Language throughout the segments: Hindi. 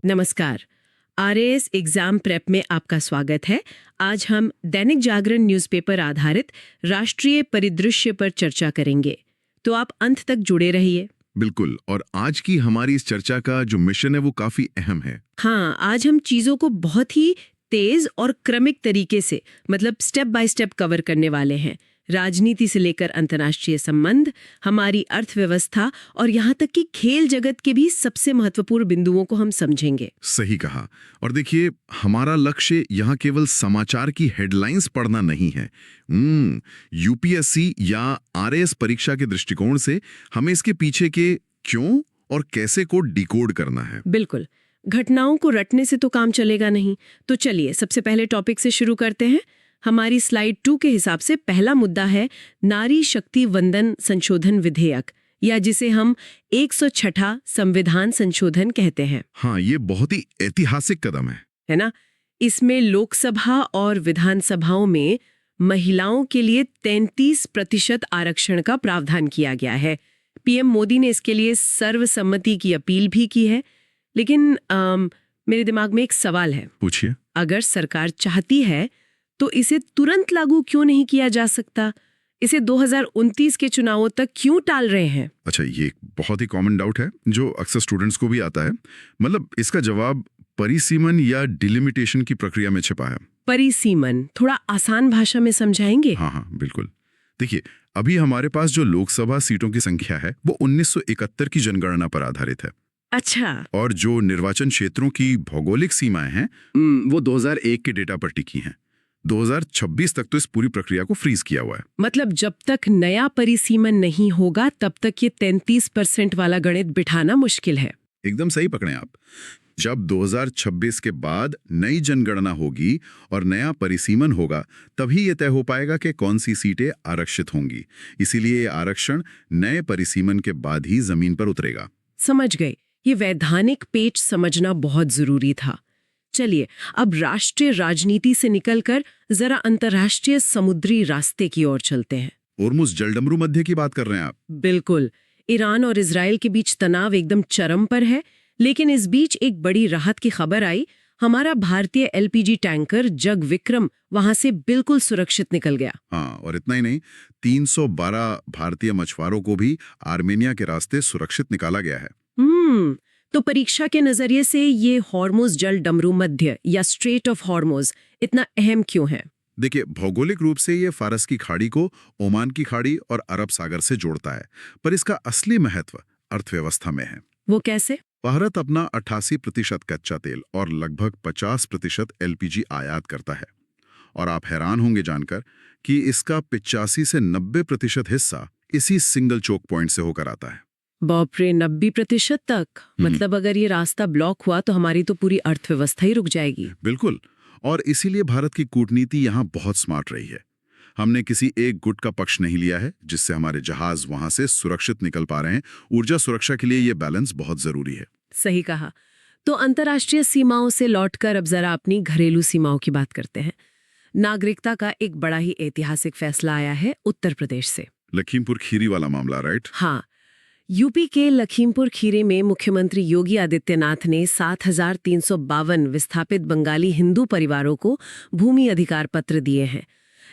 नमस्कार। आरएएस एग्जाम प्रेप में आपका स्वागत है। आज हम दैनिक जागरण न्यूज़पेपर आधारित राष्ट्रीय परिदृश्य पर चर्चा करेंगे, तो आप अंत तक जुड़े रहिए। बिल्कुल। और आज की हमारी इस चर्चा का जो मिशन है वो काफी अहम है। हाँ, आज हम चीजों को बहुत ही तेज और क्रमिक तरीके से मतलब स्टेप बाय स्टेप कवर करने वाले हैं। राजनीति से लेकर अंतर्राष्ट्रीय संबंध, हमारी अर्थव्यवस्था और यहाँ तक कि खेल जगत के भी सबसे महत्वपूर्ण बिंदुओं को हम समझेंगे। सही कहा। और देखिए, हमारा लक्ष्य यहाँ केवल समाचार की हेडलाइंस पढ़ना नहीं है। यूपीएससी या आरएएस परीक्षा के दृष्टिकोण से हमें इसके पीछे के क्यों और कैसे को डिकोड करना है। बिल्कुल। घटनाओं को रटने से तो काम चलेगा नहीं। तो चलिए सबसे पहले टॉपिक से शुरू करते हैं। हमारी स्लाइड 2 के हिसाब से पहला मुद्दा है नारी शक्ति वंदन संशोधन विधेयक, या जिसे हम 106वां संविधान संशोधन कहते हैं। हाँ, ये बहुत ही ऐतिहासिक कदम है ना? इसमें लोकसभा और विधानसभाओं में महिलाओं के लिए 33% आरक्षण का प्रावधान किया गया है। पीएम मोदी ने इसके लिए सर्वसम्मति की अपील भी की है। लेकिन मेरे दिमाग में एक सवाल है। पूछिए। अगर सरकार चाहती है तो इसे तुरंत लागू क्यों नहीं किया जा सकता? इसे 2029 के चुनावों तक क्यों टाल रहे हैं? अच्छा, ये एक बहुत ही कॉमन डाउट है जो अक्सर स्टूडेंट्स को भी आता है। मतलब इसका जवाब परिसीमन या डिलिमिटेशन की प्रक्रिया में छिपा है। परिसीमन थोड़ा आसान भाषा में समझाएंगे? हाँ, बिल्कुल। देखिए, अभी हमारे पास जो लोकसभा सीटों की संख्या है वो 1971 की जनगणना पर आधारित है। अच्छा। और जो निर्वाचन क्षेत्रों की भौगोलिक सीमाएं हैं वो 2001 के डेटा पर टिकी हैं। 2026 तक तो इस पूरी प्रक्रिया को फ्रीज किया हुआ है। मतलब जब तक नया परिसीमन नहीं होगा तब तक ये 33% वाला गणित बिठाना मुश्किल है। एकदम सही पकड़े आप। जब 2026 के बाद नई जनगणना होगी और नया परिसीमन होगा, तभी ये तय हो पाएगा कि कौन सी सीटें आरक्षित होंगी। इसीलिए ये आरक्षण नए परिसीमन के बाद ही जमीन पर उतरेगा। समझ गए। ये वैधानिक पेच समझना बहुत जरूरी था। चलिए अब राष्ट्रीय राजनीति से निकलकर जरा अंतर्राष्ट्रीय समुद्री रास्ते की ओर चलते हैं। होर्मुज जलडमरू मध्य की बात कर रहे हैं आप? बिल्कुल। ईरान और इजराइल के बीच तनाव एकदम चरम पर है, लेकिन इस बीच एक बड़ी राहत की खबर आई। हमारा भारतीय एलपीजी टैंकर जग विक्रम वहां से बिल्कुल सुरक्षित निकल गया। हाँ, और इतना ही नहीं, 312 भारतीय मछुआरों को भी आर्मेनिया के रास्ते सुरक्षित निकाला गया है। तो परीक्षा के नजरिए से ये हॉर्मुज जल डमरू मध्य या स्ट्रेट ऑफ हॉर्मुज इतना अहम क्यों है? देखिए, भौगोलिक रूप से ये फारस की खाड़ी को ओमान की खाड़ी और अरब सागर से जोड़ता है, पर इसका असली महत्व अर्थव्यवस्था में है। वो कैसे? भारत अपना 88% कच्चा तेल और लगभग 50% एलपीजी आयात करता है। और आप हैरान होंगे जानकर कि इसका 85 से 90% हिस्सा इसी सिंगल चोक पॉइंट से होकर आता है। बाप रे, 90% तक? मतलब अगर ये रास्ता ब्लॉक हुआ तो हमारी तो पूरी अर्थव्यवस्था ही रुक जाएगी। बिल्कुल। और इसीलिए भारत की कूटनीति यहाँ बहुत स्मार्ट रही है। हमने किसी एक गुट का पक्ष नहीं लिया है, जिससे हमारे जहाज वहां से सुरक्षित निकल पा रहे हैं। ऊर्जा सुरक्षा के लिए ये बैलेंस बहुत जरूरी है। सही कहा। तो अंतर्राष्ट्रीय सीमाओं से लौटकर अब जरा अपनी घरेलू सीमाओं की बात करते हैं। नागरिकता का एक बड़ा ही ऐतिहासिक फैसला आया है उत्तर प्रदेश से। लखीमपुर खीरी वाला मामला, राइट? हाँ, यूपी के लखीमपुर खीरी में मुख्यमंत्री योगी आदित्यनाथ ने 7,352 विस्थापित बंगाली हिंदू परिवारों को भूमि अधिकार पत्र दिए हैं।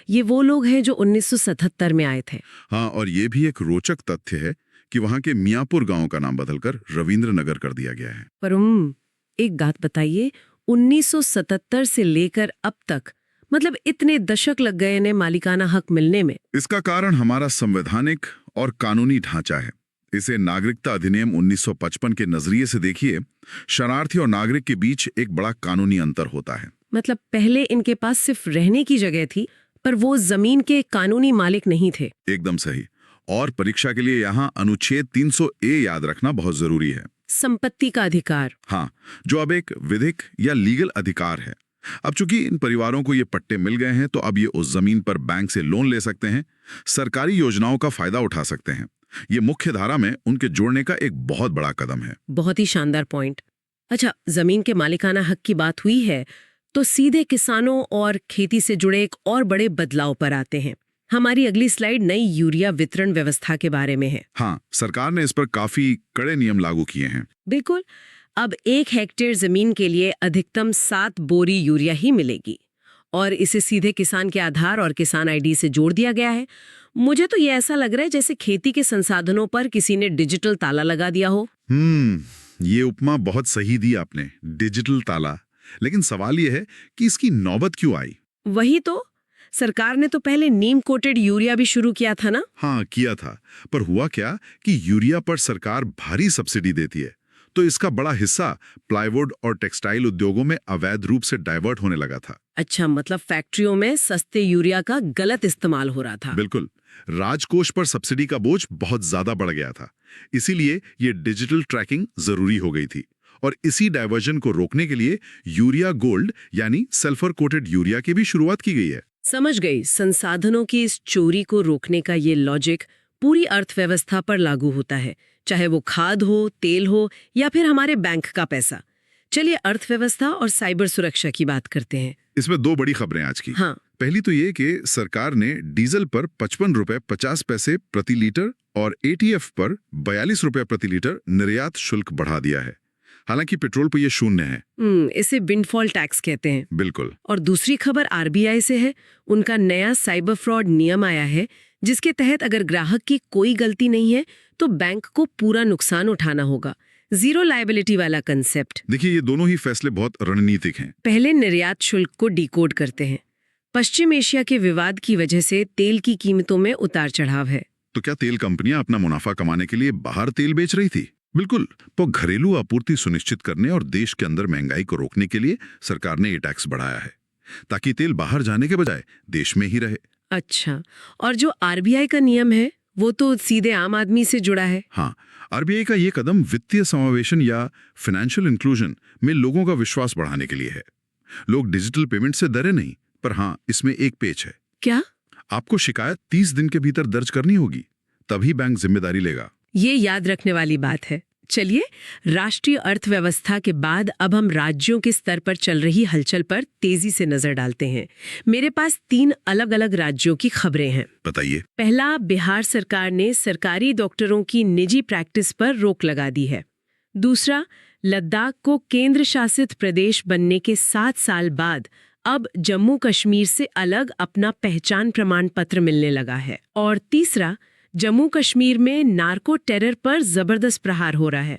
ये वो लोग हैं जो 1977 में आए थे। हाँ, और ये भी एक रोचक तथ्य है कि वहां के मियापुर गांव का नाम बदलकर रविंद्र नगर कर दिया गया है। पर एक बात बताइए, 1977 से लेकर अब तक मतलब इतने दशक लग गए इन्हें मालिकाना हक मिलने में। इसका कारण हमारा संवैधानिक और कानूनी ढांचा है। इसे नागरिकता अधिनियम 1955 के नजरिए से देखिए, शरणार्थी और नागरिक के बीच एक बड़ा कानूनी अंतर होता है। मतलब पहले इनके पास सिर्फ रहने की जगह थी, पर वो जमीन के कानूनी मालिक नहीं थे। एकदम सही। और परीक्षा के लिए यहाँ अनुच्छेद 300A याद रखना बहुत जरूरी है। संपत्ति का अधिकार। हाँ, जो अब एक विधिक या लीगल अधिकार है। अब चूंकि इन परिवारों को ये पट्टे मिल गए हैं, तो अब ये उस जमीन पर बैंक से लोन ले सकते हैं, सरकारी योजनाओं का फायदा उठा सकते हैं। ये मुख्य धारा में उनके जोड़ने का एक बहुत बड़ा कदम है। बहुत ही शानदार पॉइंट। अच्छा, जमीन के मालिकाना हक की बात हुई है तो सीधे किसानों और खेती से जुड़े एक और बड़े बदलाव पर आते हैं। हमारी अगली स्लाइड नई यूरिया वितरण व्यवस्था के बारे में है। हाँ, सरकार ने इस पर काफी कड़े नियम लागू किए हैं। बिल्कुल। अब 1 हेक्टेयर जमीन के लिए अधिकतम 7 बोरी यूरिया ही मिलेगी और इसे सीधे किसान के आधार और किसान आईडी से जोड़ दिया गया है। मुझे तो ये ऐसा लग रहा है जैसे खेती के संसाधनों पर किसी ने डिजिटल ताला लगा दिया हो। ये उपमा बहुत सही दी आपने, डिजिटल ताला। लेकिन सवाल ये है कि इसकी नौबत क्यों आई? वही तो, सरकार ने तो पहले नीम कोटेड यूरिया भी शुरू किया था ना। हाँ, किया था, पर हुआ क्या कि यूरिया पर सरकार भारी सब्सिडी देती है, तो इसका बड़ा हिस्सा प्लाईवुड और टेक्सटाइल उद्योगों में अवैध रूप से डाइवर्ट होने लगा था। अच्छा, मतलब फैक्ट्रियों में सस्ते यूरिया का गलत इस्तेमाल हो रहा था। बिल्कुल, राजकोष पर सब्सिडी का बोझ बहुत ज्यादा बढ़ गया था। इसीलिए ये डिजिटल ट्रैकिंग जरूरी हो गई थी और इसी डाइवर्जन को रोकने के लिए यूरिया गोल्ड यानी सल्फर कोटेड यूरिया की भी शुरुआत की गई है। समझ गई। संसाधनों की इस चोरी को रोकने का ये लॉजिक पूरी अर्थव्यवस्था पर लागू होता है, चाहे वो खाद हो, तेल हो या फिर हमारे बैंक का पैसा। चलिए अर्थव्यवस्था और साइबर सुरक्षा की बात करते हैं। इसमें 2 बड़ी खबरें आज की। हाँ। पहली तो ये कि सरकार ने डीजल पर 55 रुपए 50 पैसे प्रति लीटर और एटीएफ पर 42 रुपए प्रति लीटर निर्यात शुल्क बढ़ा दिया है। हालांकि पेट्रोल पर यह 0 है। इसे विंडफॉल टैक्स कहते हैं। बिल्कुल। और दूसरी खबर आरबीआई से है। उनका नया साइबर फ्रॉड नियम आया है, जिसके तहत अगर ग्राहक की कोई गलती नहीं है तो बैंक को पूरा नुकसान उठाना होगा। जीरो लायबिलिटी वाला कंसेप्ट। देखिए, ये दोनों ही फैसले बहुत रणनीतिक हैं। पहले निर्यात शुल्क को डिकोड करते हैं। पश्चिम एशिया के विवाद की वजह से तेल की कीमतों में उतार चढ़ाव है। तो क्या तेल कंपनियां अपना मुनाफा कमाने के लिए बाहर तेल बेच रही थी? बिल्कुल। तो घरेलू आपूर्ति सुनिश्चित करने और देश के अंदर महंगाई को रोकने के लिए सरकार ने ये टैक्स बढ़ाया है, ताकि तेल बाहर जाने के बजाय देश में ही रहे। अच्छा, और जो आरबीआई का नियम है वो तो सीधे आम आदमी से जुड़ा है। हाँ, आरबीआई का ये कदम वित्तीय समावेशन या फाइनेंशियल इंक्लूजन में लोगों का विश्वास बढ़ाने के लिए है। लोग डिजिटल पेमेंट से डरे नहीं, पर हाँ, इसमें एक पेच है। क्या? आपको शिकायत 30 दिन के भीतर दर्ज करनी होगी, तभी बैंक जिम्मेदारी लेगा। ये याद रखने वाली बात है। चलिए, राष्ट्रीय अर्थव्यवस्था के बाद अब हम राज्यों के स्तर पर चल रही हलचल पर तेजी से नजर डालते हैं। मेरे पास 3 अलग-अलग राज्यों की खबरें हैं। बताइए। पहला, बिहार सरकार ने सरकारी डॉक्टरों की निजी प्रैक्टिस पर रोक लगा दी है। दूसरा, लद्दाख को केंद्र शासित प्रदेश बनने के 7 साल बाद अब जम्मू कश्मीर से अलग अपना पहचान प्रमाण पत्र मिलने लगा है। और तीसरा, जम्मू कश्मीर में नार्को टेरर पर जबरदस्त प्रहार हो रहा है।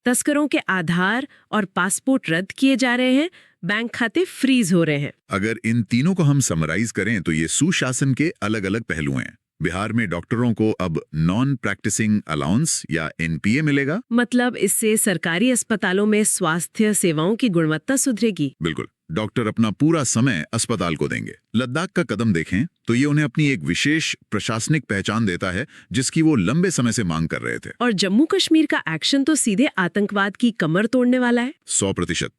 तस्करों के आधार और पासपोर्ट रद्द किए जा रहे हैं, बैंक खाते फ्रीज हो रहे हैं। अगर इन तीनों को हम समराइज करें तो ये सुशासन के अलग अलग पहलू हैं। बिहार में डॉक्टरों को अब नॉन प्रैक्टिसिंग अलाउंस या एनपीए मिलेगा। मतलब इससे सरकारी अस्पतालों में स्वास्थ्य सेवाओं की गुणवत्ता सुधरेगी। बिल्कुल, डॉक्टर अपना पूरा समय अस्पताल को देंगे। लद्दाख का कदम देखें तो ये उन्हें अपनी एक विशेष प्रशासनिक पहचान देता है, जिसकी वो लंबे समय से मांग कर रहे थे। और जम्मू कश्मीर का एक्शन तो सीधे आतंकवाद की कमर तोड़ने वाला है। 100%।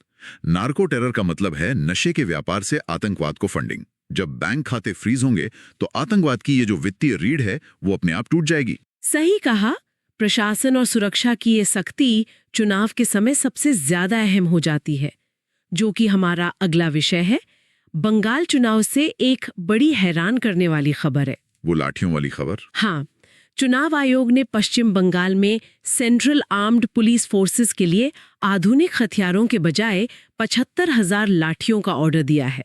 नार्को टेरर का मतलब है नशे के व्यापार से आतंकवाद को फंडिंग। जब बैंक खाते फ्रीज होंगे तो आतंकवाद की ये जो वित्तीय रीढ़ है वो अपने आप टूट जाएगी। सही कहा। प्रशासन और सुरक्षा की ये सख्ती चुनाव के समय सबसे ज्यादा अहम हो जाती है, जो कि हमारा अगला विषय है। बंगाल चुनाव से एक बड़ी हैरान करने वाली खबर है। वो लाठियों वाली खबर? हाँ, चुनाव आयोग ने पश्चिम बंगाल में सेंट्रल आर्म्ड पुलिस फोर्सेस के लिए आधुनिक हथियारों के बजाय 75,000 लाठियों का ऑर्डर दिया है।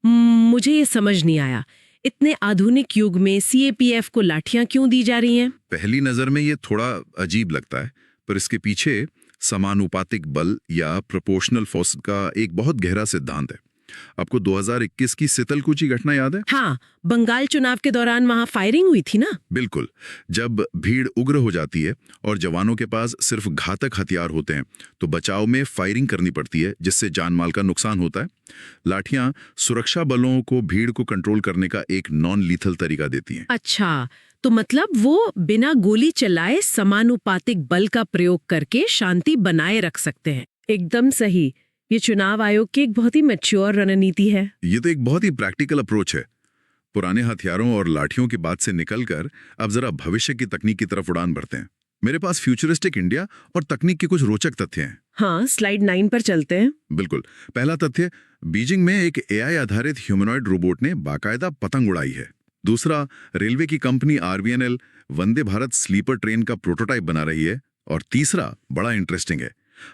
मुझे ये समझ नहीं आया, इतने आधुनिक युग में सीएपीएफ को लाठियां क्यों दी जा रही हैं? पहली नजर में ये थोड़ा अजीब लगता है, पर इसके पीछे समानुपातिक बल या प्रोपोर्शनल फोर्स का एक बहुत गहरा सिद्धांत है। आपको 2021 की सितलकुची घटना याद है? हाँ, बंगाल चुनाव के दौरान वहां फायरिंग हुई थी ना? बिल्कुल। जब भीड़ उग्र हो जाती है और जवानों के पास सिर्फ घातक हथियार होते हैं तो बचाव में फायरिंग करनी पड़ती है, जिससे जान माल का नुकसान होता है। लाठियां सुरक्षा बलों को भीड़ को कंट्रोल करने का एक नॉन लीथल तरीका देती हैं। अच्छा, तो मतलब वो बिना गोली चलाए समानुपातिक बल का प्रयोग करके शांति बनाए रख सकते हैं। एकदम सही। ये चुनाव आयोग की एक बहुत ही मैच्योर रणनीति है। ये तो एक बहुत ही प्रैक्टिकल अप्रोच है। पुराने हथियारों और लाठियों की बात से निकलकर अब जरा भविष्य की तकनीक की तरफ उड़ान भरते हैं। मेरे पास फ्यूचरिस्टिक इंडिया और तकनीक के कुछ रोचक तथ्य हैं। हाँ, स्लाइड 9 पर चलते हैं। बिल्कुल। पहला तथ्य, बीजिंग में एक एआई आधारित ह्यूमनॉइड रोबोट ने बाकायदा पतंग उड़ाई है। दूसरा, रेलवे की company RBNL Vande Bharat sleeper train का प्रोटोटाइप बना रही है। और तीसरा, बड़ा इंटरेस्टिंग है,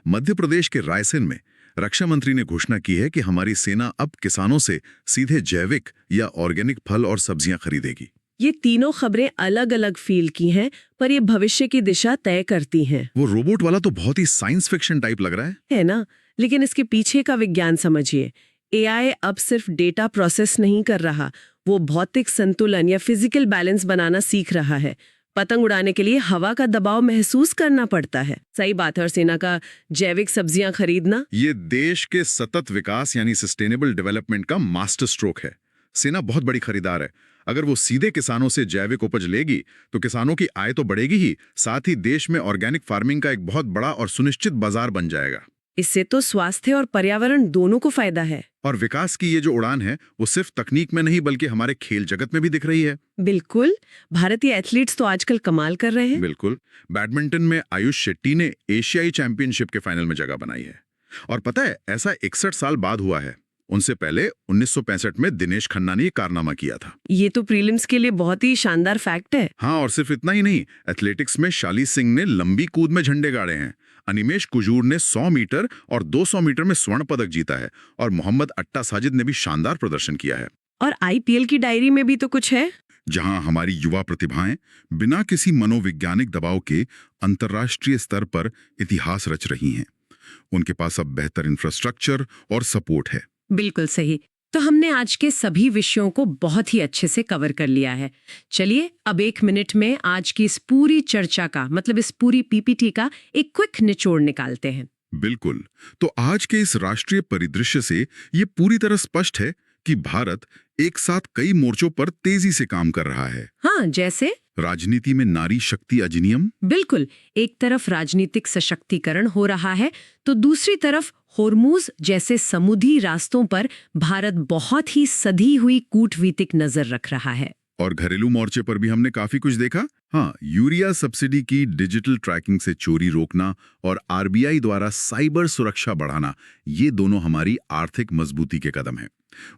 मध्य प्रदेश के रायसेन में रक्षा मंत्री ने घोषणा की है कि हमारी सेना अब किसानों से सीधे जैविक या ऑर्गेनिक फल और सब्जियां खरीदेगी। ये तीनों खबरें अलग अलग फील्ड की हैं, पर ये भविष्य की दिशा तय करती हैं। वो रोबोट वाला तो बहुत ही साइंस फिक्शन टाइप लग रहा है ना? लेकिन इसके पीछे का विज्ञान समझिए। एआई अब सिर्फ डेटा प्रोसेस नहीं कर रहा, वो भौतिक संतुलन या फिजिकल बैलेंस बनाना सीख रहा है। पतंग उड़ाने के लिए हवा का दबाव महसूस करना पड़ता है। सही बात है। और सेना का जैविक सब्जियां खरीदना, ये देश के सतत विकास यानी सस्टेनेबल डेवलपमेंट का मास्टर स्ट्रोक है। सेना बहुत बड़ी खरीदार है। अगर वो सीधे किसानों से जैविक उपज लेगी तो किसानों की आय तो बढ़ेगी ही, साथ ही देश में ऑर्गेनिक फार्मिंग का एक बहुत बड़ा और सुनिश्चित बाजार बन जाएगा। इससे तो स्वास्थ्य और पर्यावरण दोनों को फायदा है। और विकास की ये जो उड़ान है वो सिर्फ तकनीक में नहीं बल्कि हमारे खेल जगत में भी दिख रही है। बिल्कुल, भारतीय एथलीट्स तो आजकल कमाल कर रहे हैं। बिल्कुल, बैडमिंटन में आयुष शेट्टी ने एशियाई चैंपियनशिप के फाइनल में जगह बनाई है। और पता है, ऐसा 61 साल बाद हुआ है। उनसे पहले 1965 में दिनेश खन्ना ने ये कारनामा किया था। ये तो प्रीलिम्स के लिए बहुत ही शानदार फैक्ट है। हाँ, और सिर्फ इतना ही नहीं, एथलेटिक्स में शाली सिंह ने लंबी कूद में झंडे गाड़े हैं। अनिमेश कुजूर ने 100 मीटर और 200 मीटर में स्वर्ण पदक जीता है। और मोहम्मद अट्टा साजिद ने भी शानदार प्रदर्शन किया है। और आईपीएल की डायरी में भी तो कुछ है, जहां हमारी युवा प्रतिभाएं बिना किसी मनोवैज्ञानिक दबाव के अंतर्राष्ट्रीय स्तर पर इतिहास रच रही हैं। उनके पास अब बेहतर इंफ्रास्ट्रक्चर और सपोर्ट है। बिल्कुल सही। तो हमने आज के सभी विषयों को बहुत ही अच्छे से कवर कर लिया है। चलिए अब 1 मिनट में आज की इस पूरी चर्चा का, मतलब इस पूरी पीपीटी का एक क्विक निचोड़ निकालते हैं। बिल्कुल। तो आज के इस राष्ट्रीय परिदृश्य से ये पूरी तरह स्पष्ट है कि भारत एक साथ कई मोर्चों पर तेजी से काम कर रहा है। हाँ, जैसे राजनीति में नारी शक्ति अधिनियम। बिल्कुल, एक तरफ राजनीतिक सशक्तिकरण हो रहा है तो दूसरी तरफ होर्मुज जैसे समुद्री रास्तों पर भारत बहुत ही सधी हुई कूटनीतिक नजर रख रहा है। और घरेलू मोर्चे पर भी हमने काफी कुछ देखा। हाँ, यूरिया सब्सिडी की डिजिटल ट्रैकिंग से चोरी रोकना और आरबीआई द्वारा साइबर सुरक्षा बढ़ाना, ये दोनों हमारी आर्थिक मजबूती के कदम हैं।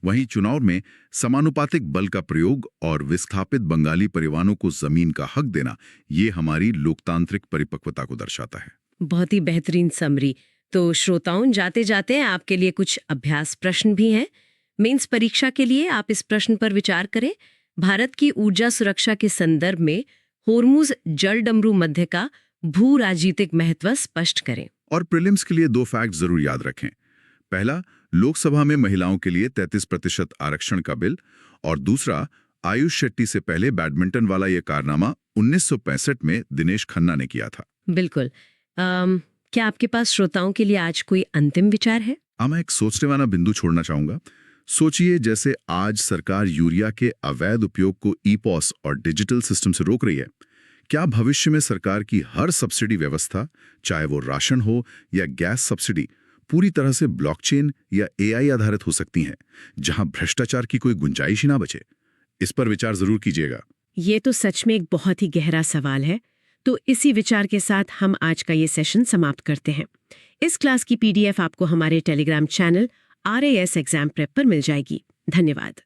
वहीं चुनाव में समानुपातिक बल का प्रयोग और विस्थापित बंगाली परिवारों को जमीन का हक देना, ये हमारी लोकतांत्रिक परिपक्वता को दर्शाता है। बहुत ही बेहतरीन समरी। तो श्रोताओं, जाते जाते आपके लिए कुछ अभ्यास प्रश्न भी हैं। मेंस परीक्षा के लिए आप इस प्रश्न पर विचार करें। भारत की ऊर्जा सुरक्षा के संदर्भ में होर्मुज जल डमरू मध्य का भू राजनीतिक महत्व स्पष्ट करें। और प्रीलिम्स के लिए 2 फैक्ट जरूर याद रखें। पहला, लोकसभा में महिलाओं के लिए 33% आरक्षण का बिल। और दूसरा, आयुष शेट्टी से पहले बैडमिंटन वाला ये कारनामा 1965 में दिनेश खन्ना ने किया था। बिल्कुल। क्या आपके पास श्रोताओं के लिए आज कोई अंतिम विचार है? मैं एक सोचने वाला बिंदु छोड़ना चाहूंगा। सोचिए, जैसे आज सरकार यूरिया के अवैध उपयोग को ईपॉस और डिजिटल सिस्टम से रोक रही है, क्या भविष्य में सरकार की हर सब्सिडी व्यवस्था, चाहे वो राशन हो या गैस सब्सिडी, पूरी तरह से ब्लॉकचेन या एआई आधारित हो सकती हैं, जहां भ्रष्टाचार की कोई गुंजाइश ही ना बचे? इस पर विचार जरूर कीजिएगा। ये तो सच में एक बहुत ही गहरा सवाल है। तो इसी विचार के साथ हम आज का ये सेशन समाप्त करते हैं। इस क्लास की पीडीएफ आपको हमारे Telegram channel RAS exam prep पर मिल जाएगी। धन्यवाद।